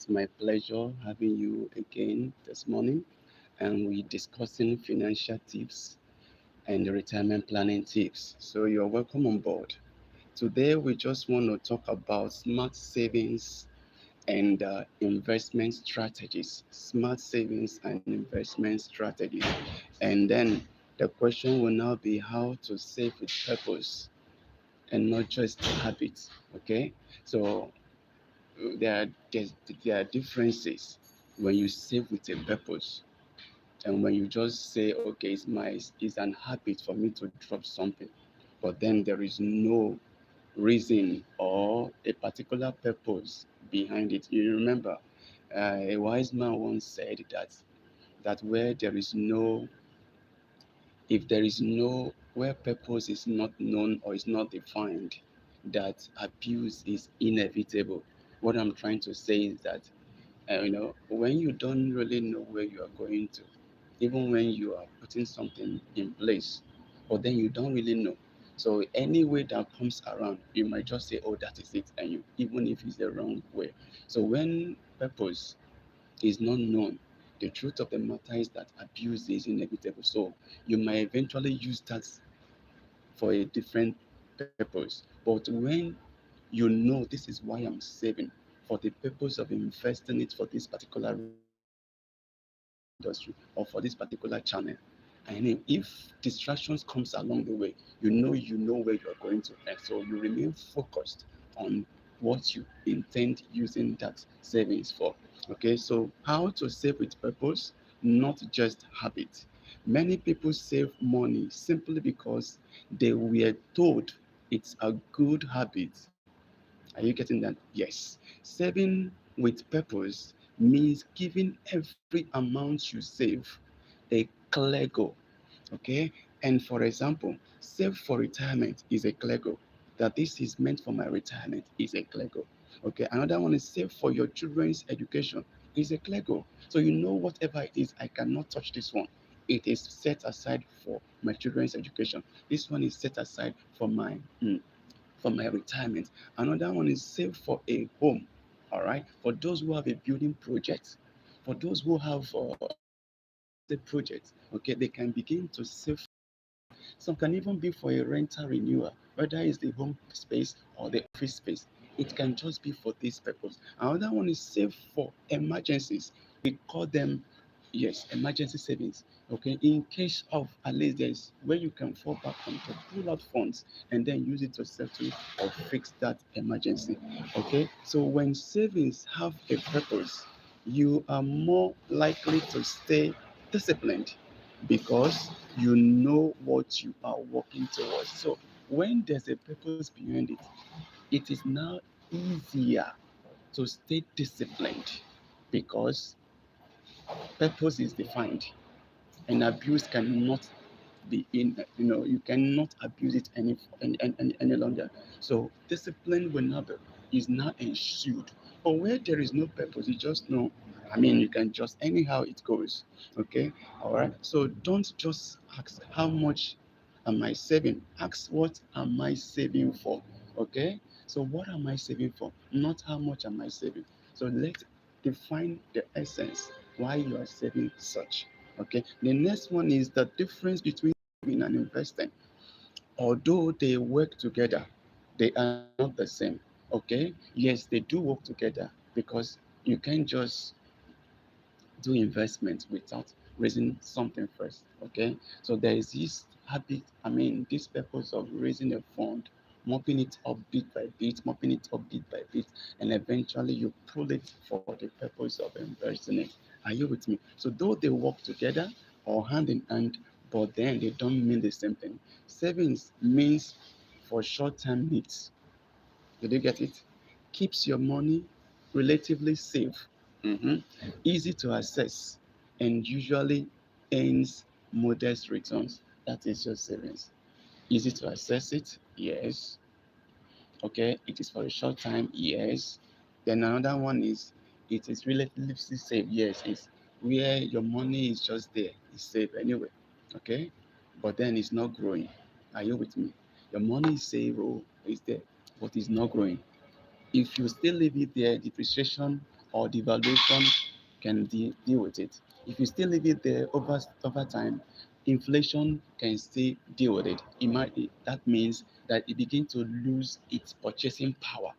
It's my pleasure having you again this morning, and we're discussing financial tips and retirement planning tips. So you're welcome on board. Today, we just want to talk about smart savings and investment strategies. Smart savings and investment strategies. And then the question will now be how to save with purpose and not just habits. Okay, so there are there are differences when you save with a purpose and when you just say, okay, it's an habit for me to drop something, but then there is no reason or a particular purpose behind it. You remember, a wise man once said that where there is no, if there is no, where purpose is not known or is not defined, that abuse is inevitable. What I'm trying to say is that when you don't really know where you are going to, even when you are putting something in place, but then you don't really know. So any way that comes around, you might just say, "Oh, that is it," and you, even if it's the wrong way. So when purpose is not known, the truth of the matter is that abuse is inevitable. So you might eventually use that for a different purpose. But when you know this is why I'm saving, for the purpose of investing it for this particular industry or for this particular channel. And then if distractions comes along the way, you know where you're going to, and so you remain focused on what you intend using that savings for. Okay, so how to save with purpose, not just habit. Many people save money simply because they were told it's a good habit. Are you getting that? Yes. Saving with purpose means giving every amount you save a clear goal. Okay. And for example, save for retirement is a clear goal. That this is meant for my retirement is a clear goal. Okay. Another one is save for your children's education is a clear goal. So you know whatever it is, I cannot touch this one. It is set aside for my children's education. This one is set aside for my retirement. Another one is save for a home. All right. For those who have a building project, for those who have the project, okay, they can begin to save. Some can even be for a rental renewal, whether it's the home space or the office space. It can just be for this purpose. Another one is save for emergencies. We call them, yes, emergency savings. Okay, in case of at least there's where you can fall back on to pull out funds and then use it to settle or fix that emergency. Okay, so when savings have a purpose, you are more likely to stay disciplined because you know what you are working towards. So when there's a purpose behind it, it is now easier to stay disciplined because purpose is defined and abuse cannot be in, you cannot abuse it any longer. So discipline will not be, is not ensued. But where there is no purpose, you just know, I mean, you can just anyhow it goes. Okay. All right. So don't just ask how much am I saving, ask what am I saving for. Okay. So what am I saving for, not how much am I saving. So let's define the essence why you are saving such. Okay. The next one is the difference between saving and investing. Although they work together, they are not the same. Okay. Yes, they do work together because you can't just do investment without raising something first. Okay. So there is this habit, I mean, this purpose of raising a fund, mopping it up bit by bit, mopping it up bit by bit, and eventually you pull it for the purpose of investing it. Are you with me? So though they work together or hand in hand, but then they don't mean the same thing. Savings means for short-term needs. Did you get it? Keeps your money relatively safe, mhm, easy to access, and usually earns modest returns. That is your savings. Easy to access it, yes. Okay, it is for a short time, yes. Then another one is it is relatively safe, yes. It's where your money is just there, it's safe anyway. Okay, but then it's not growing. Are you with me? Your money is safe, oh, it's there, but it's not growing. If you still leave it there, depreciation or devaluation can deal with it. If you still leave it there over time, inflation can still deal with it. That means that it begins to lose its purchasing power.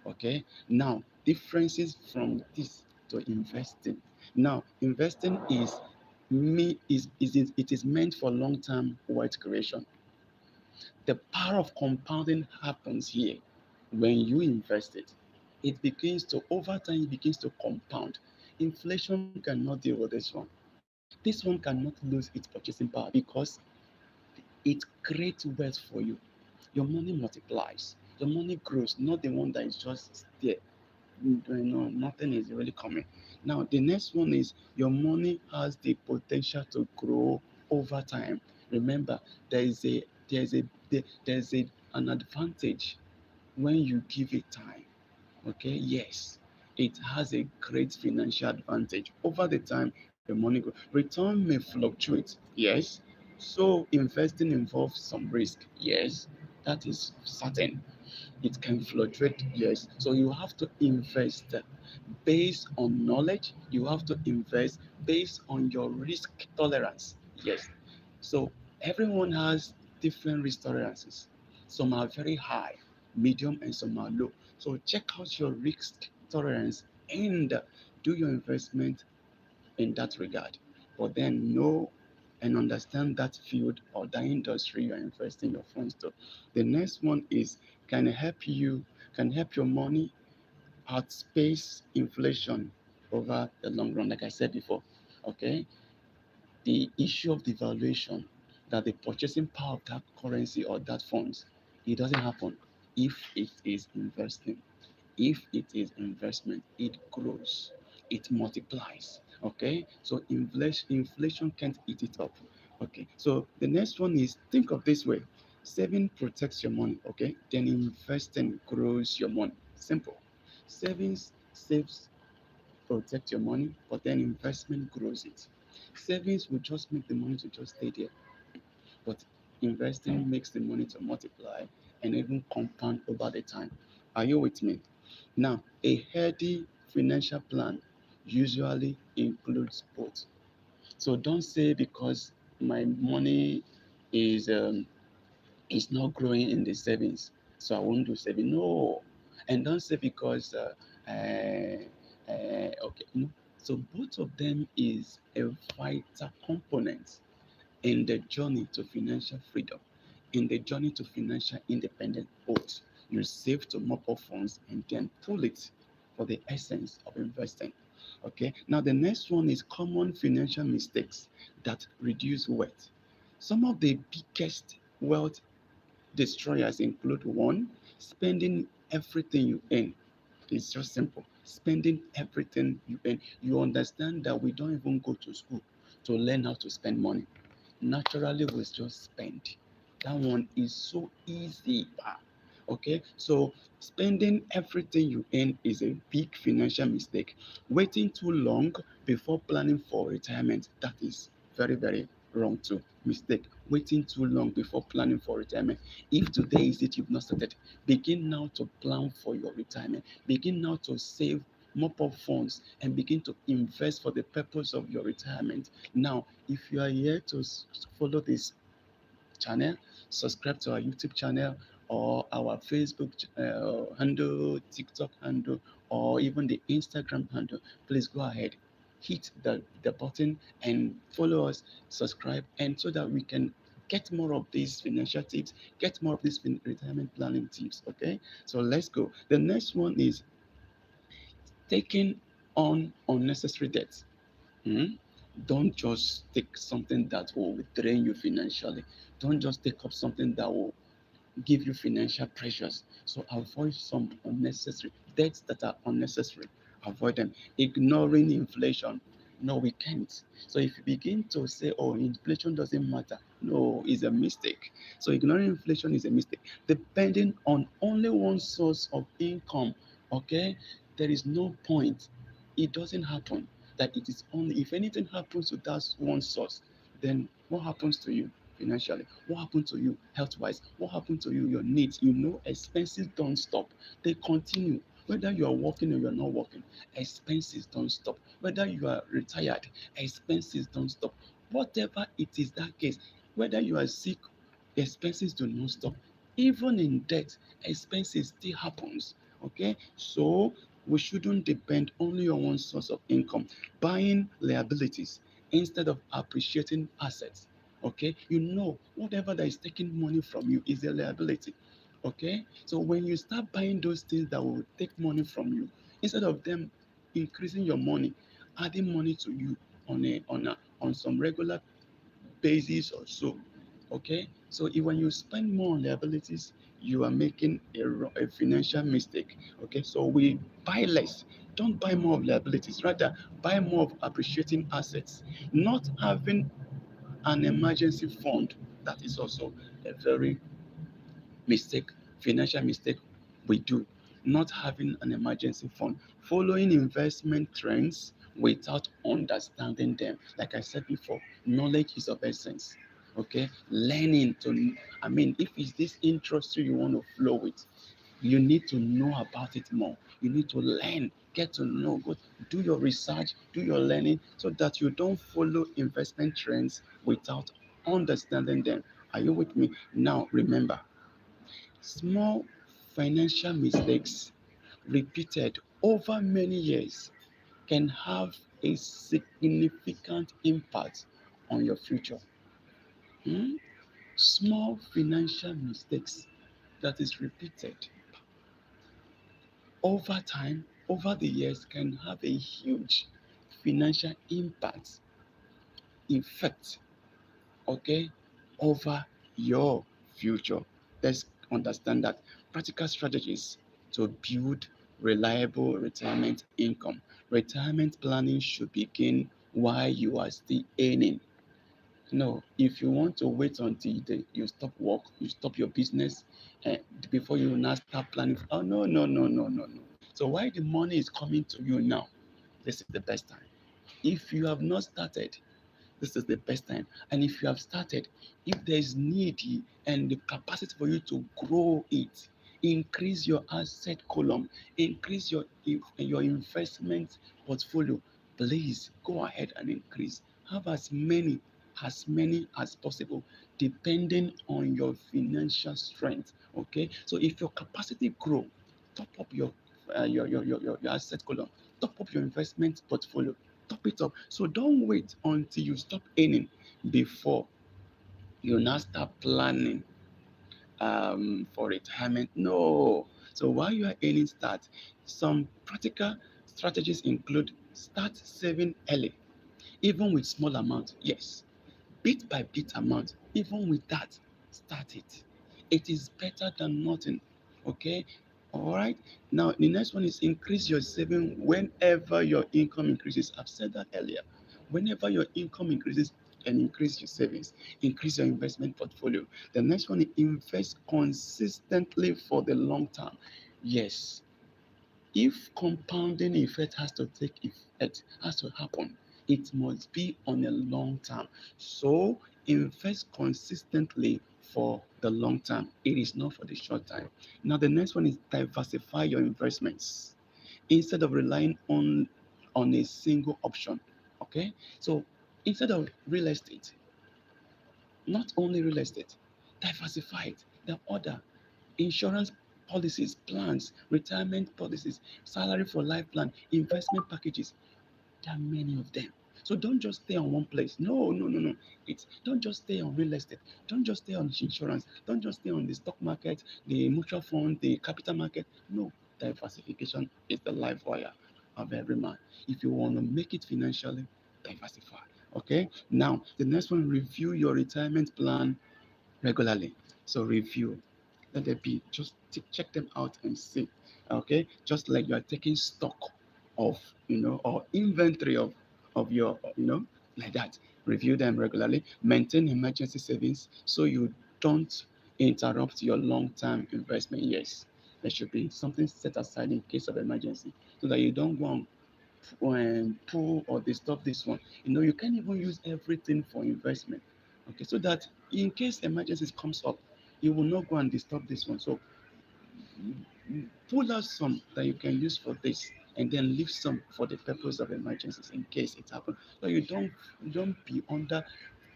Okay. Now, differences from this to investing. Now, investing it is meant for long-term wealth creation. The power of compounding happens here when you invest it. It begins to, over time, it begins to compound. Inflation cannot deal with this one. This one cannot lose its purchasing power because it creates wealth for you. Your money multiplies. Your money grows, not the one that is just there. Nothing is really coming. Now, the next one is your money has the potential to grow over time. Remember, there is a there's a there's a an advantage when you give it time. Okay, yes, it has a great financial advantage. Over the time, the money return may fluctuate. Yes, so investing involves some risk. Yes, that is certain. It can fluctuate. Yes, so you have to invest based on knowledge. You have to invest based on your risk tolerance. Yes, so everyone has different risk tolerances. Some are very high, medium, and some are low. So check out your risk tolerance and do your investment in that regard. But then know and understand that field or that industry you're investing your funds to. The next one is can help you can help your money outpace inflation over the long run, like I said before. Okay, the issue of devaluation, that the purchasing power of that currency or that funds, it doesn't happen if it is investing. If it is investment, it grows, it multiplies. Okay, so inflation can't eat it up. Okay, so the next one is think of this way: saving protects your money. Okay, then investing grows your money. Simple. Savings saves protect your money, but then investment grows it. Savings will just make the money to just stay there, but investing makes the money to multiply and even compound over the time. Are you with me? Now, a healthy financial plan usually includes both. So don't say because my money is not growing in the savings, so I won't do saving. No, and don't say because okay. No. So both of them is a vital component in the journey to financial freedom, in the journey to financial independence. Both you save to mop up funds and then pull it for the essence of investing. Okay. Now the next one is common financial mistakes that reduce wealth. Some of the biggest wealth destroyers include one, spending everything you earn. It's just simple. Spending everything you earn. You understand that we don't even go to school to learn how to spend money. Naturally, we just spend. That one is so easy. Okay, so spending everything you earn is a big financial mistake. Waiting too long before planning for retirement, that is very, very wrong too. Mistake. Waiting too long before planning for retirement. If today is it you've not started, begin now to plan for your retirement. Begin now to save mop up funds and begin to invest for the purpose of your retirement. Now, if you are here to follow this channel, subscribe to our YouTube channel or our Facebook handle, TikTok handle, or even the Instagram handle. Please go ahead, hit the button and follow us, subscribe, and so that we can get more of these financial tips, get more of these retirement planning tips. Okay, so let's go. The next one is taking on unnecessary debts. Hmm? Don't just take something that will drain you financially. Don't just take up something that will give you financial pressures. So avoid some unnecessary debts that are unnecessary. Avoid them. Ignoring inflation. No, we can't. So if you begin to say, oh, inflation doesn't matter, no, it's a mistake. So ignoring inflation is a mistake. Depending on only one source of income, okay, there is no point. It doesn't happen that it is only if anything happens to that one source, then what happens to you financially? What happened to you health wise? What happened to you, your needs? Expenses don't stop, they continue. Whether you are working or you're not working, expenses don't stop. Whether you are retired, expenses don't stop. Whatever it is that case, whether you are sick, expenses do not stop. Even in debt, expenses still happens. Okay, so we shouldn't depend only on one source of income. Buying liabilities instead of appreciating assets. Okay, you know whatever that is taking money from you is a liability. Okay, so when you start buying those things that will take money from you, instead of them increasing your money, adding money to you on some regular basis or so. Okay, so if, when you spend more on liabilities, you are making a financial mistake. Okay, so we buy less. Don't buy more of liabilities. Rather, buy more of appreciating assets. Not having an emergency fund. That is also a very mistake, financial mistake we do. Not having an emergency fund, following investment trends without understanding them. Like I said before, knowledge is of essence. Okay, learning to, I mean, if it's this industry you want to flow with, you need to know about it more. You need to learn, get to know, go do your research, do your learning, so that you don't follow investment trends without understanding them. Are you with me? Now, remember, small financial mistakes repeated over many years can have a significant impact on your future. Hmm? Small financial mistakes that is repeated over time, over the years, can have a huge financial impact, effect, okay, over your future. Let's understand that practical strategies to build reliable retirement income. Retirement planning should begin while you are still earning. No, if you want to wait until you stop work, you stop your business, before you now start planning. Oh, no, no, no, no, no, no. So while the money is coming to you now, this is the best time. If you have not started, this is the best time. And if you have started, if there is need and the capacity for you to grow it, increase your asset column, increase your investment portfolio, please go ahead and increase. Have as many as possible, depending on your financial strength. Okay, so if your capacity grow, top up your asset column, top up your investment portfolio, top it up. So don't wait until you stop earning before you now start planning for retirement. No. So while you are earning, start. Some practical strategies include: start saving early, even with small amount. Yes, bit by bit amount. Even with that, start it. It is better than nothing. Okay. All right. Now the next one is increase your saving whenever your income increases. I've said that earlier. Whenever your income increases, and increase your savings, increase your investment portfolio. The next one is invest consistently for the long term. Yes, if compounding effect has to take effect, has to happen, it must be on a long term. So invest consistently for the long term. It is not for the short time. Now the next one is diversify your investments instead of relying on a single option. Okay, so instead of real estate, not only real estate, diversify it. The other insurance policies, plans, retirement policies, salary for life plan, investment packages. There are many of them. So don't just stay on one place. No, no, no, no. It's don't just stay on real estate. Don't just stay on insurance. Don't just stay on the stock market, the mutual fund, the capital market. No, diversification is the life wire of every man. If you want to make it financially, diversify. Okay. Now the next one: review your retirement plan regularly. So review. Let there be just check them out and see. Okay, just like you are taking stock of, or inventory of your, like that. Review them regularly. Maintain emergency savings so you don't interrupt your long-term investment. Yes, there should be something set aside in case of emergency, so that you don't go and pull or disturb this one. You can't even use everything for investment. Okay, so that in case emergencies comes up, you will not go and disturb this one. So pull out some that you can use for this, and then leave some for the purpose of emergencies in case it happens. So you don't be under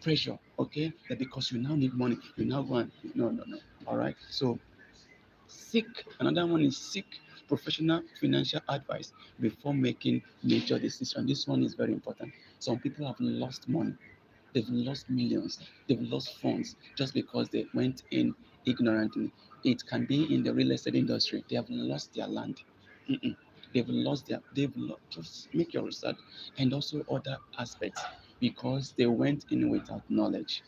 pressure, okay? That because you now need money, you now go and no. All right. So seek another one is seek professional financial advice before making major decisions. This one is very important. Some people have lost money, they've lost millions, they've lost funds just because they went in ignorantly. It can be in the real estate industry, they have lost their land. Mm-mm. Just make your research, and also other aspects, because they went in without knowledge.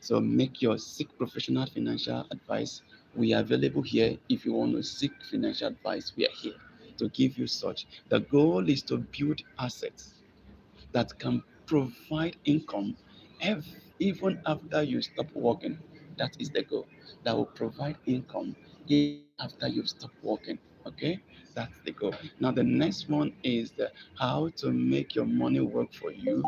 So make your seek professional financial advice. We are available here. If you want to seek financial advice, we are here to give you such. The goal is to build assets that can provide income even after you stop working. That is the goal. That will provide income even after you've stopped working. Okay, that's the goal. Now the next one is how to make your money work for you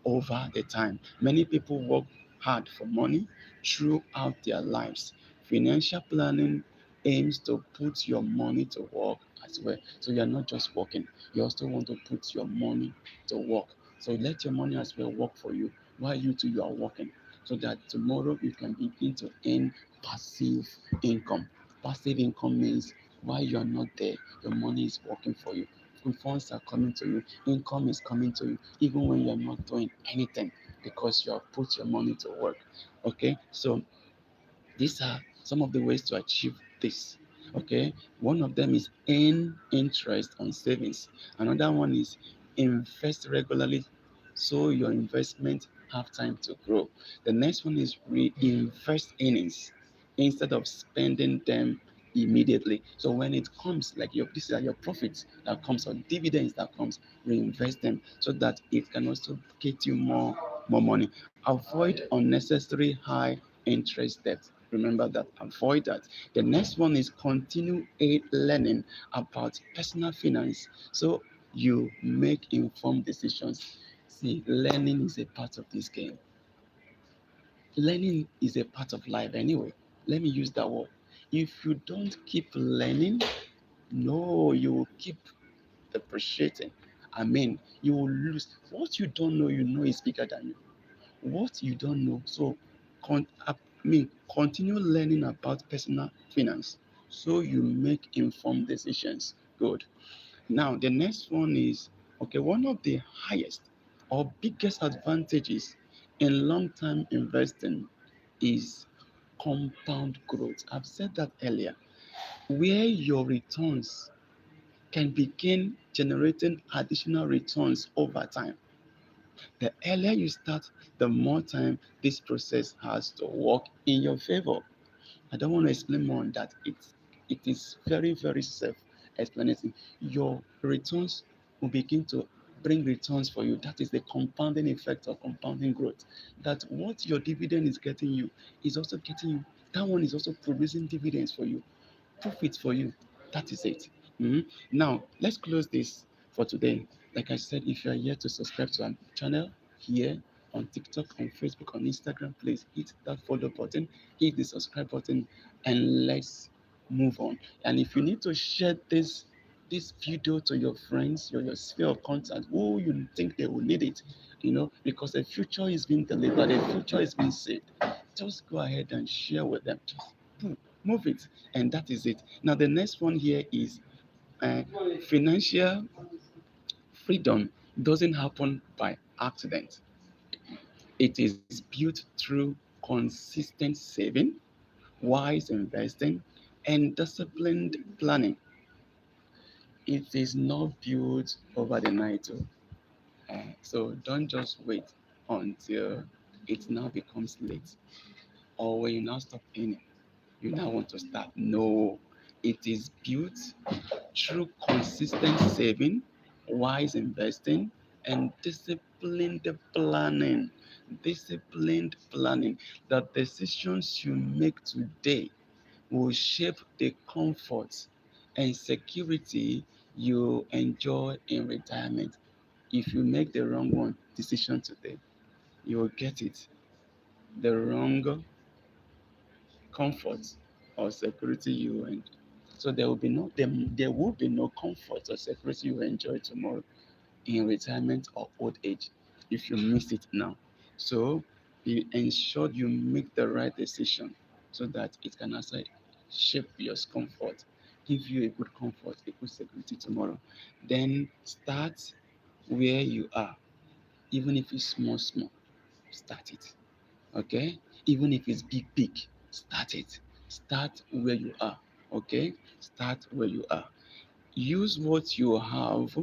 over the time. Many people work hard for money throughout their lives. Financial planning aims to put your money to work as well. So you're not just working, you also want to put your money to work. So let your money as well work for you while you are working, so that tomorrow you can begin to earn passive income. Passive income means while you're not there, your money is working for you. Funds are coming to you, income is coming to you, even when you're not doing anything, because you have put your money to work. Okay, so these are some of the ways to achieve this. Okay, one of them is earn interest on savings. Another one is invest regularly, so your investment have time to grow. The next one is reinvest earnings instead of spending them immediately. So when it comes, like these are your profits that comes, or dividends that comes, reinvest them so that it can also get you more money. Avoid unnecessary high interest debt. Remember that. Avoid that. The next one is continue learning about personal finance, so you make informed decisions. See, learning is a part of this game. Learning is a part of life anyway. Let me use that word. If you don't keep learning, no, you will keep depreciating. I mean, you will lose. What you don't know, you know is bigger than you. What you don't know. So, continue learning about personal finance so you make informed decisions. Good. Now, the next one is okay, one of the highest or biggest advantages in long term investing is compound growth. I've said that earlier, where your returns can begin generating additional returns over time. The earlier you start, the more time this process has to work in your favor. I don't want to explain more on that. It is very self-explanatory. Your returns will begin to bring returns for you. That is the compounding effect of compounding growth. That what your dividend is getting you is also getting you. That one is also producing dividends for you, profits for you. That is it. Now let's close this for today. Like I said, if you are yet to subscribe to our channel here on TikTok, on Facebook, on Instagram, please hit that follow button, hit the subscribe button, and let's move on. And if you need to share this video to your friends, your sphere of contact, who you think they will need it, because the future is being delivered, the future is being saved. Just go ahead and share with them. Just move it, and that is it. Now the next one here is uh, financial freedom doesn't happen by accident. It is built through consistent saving, wise investing, and disciplined planning. It is not built over the night. So don't just wait until it now becomes late, or when you now stop earning, you now want to start. No, it is built through consistent saving, wise investing, and disciplined planning. Disciplined planning. The decisions you make today will shape the comfort and security you enjoy in retirement. If you make the wrong one decision today, you will get it. The wrong comfort or security you So there will be no comfort or security you enjoy tomorrow in retirement or old age if you miss it now. So be ensured you make the right decision so that it can also shape your comfort, give you a good comfort, a good security tomorrow. Then start where you are, even if it's small, small, start it. Okay? Even if it's big, big, start it. Start where you are. Okay? Start where you are. Use what you have,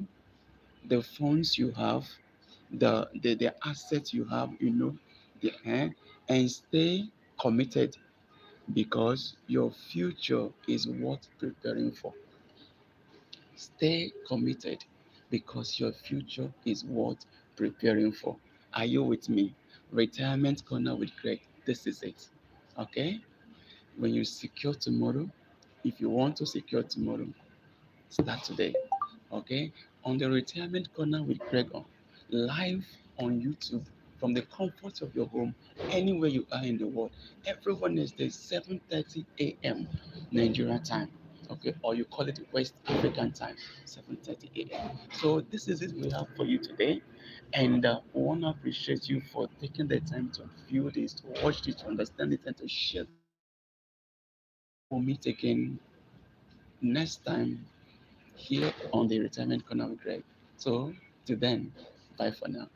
the funds you have, the assets you have, and stay committed because your future is worth preparing for. Stay committed because your future is worth preparing for. Are you with me? Retirement Corner with Greg. This is it. Okay? When you secure tomorrow, if you want to secure tomorrow, start today. Okay? On the Retirement Corner with Greg live on YouTube from the comfort of your home, anywhere you are in the world. Every Wednesday, 7:30 a.m. Nigeria time. Okay, or you call it West African time, 7:30 a.m. So this is it we have for you today, and we want to appreciate you for taking the time to view this, to watch this, to understand it, and to share. We'll meet again next time here on the Retirement Corner with Greg. So, till then, bye for now.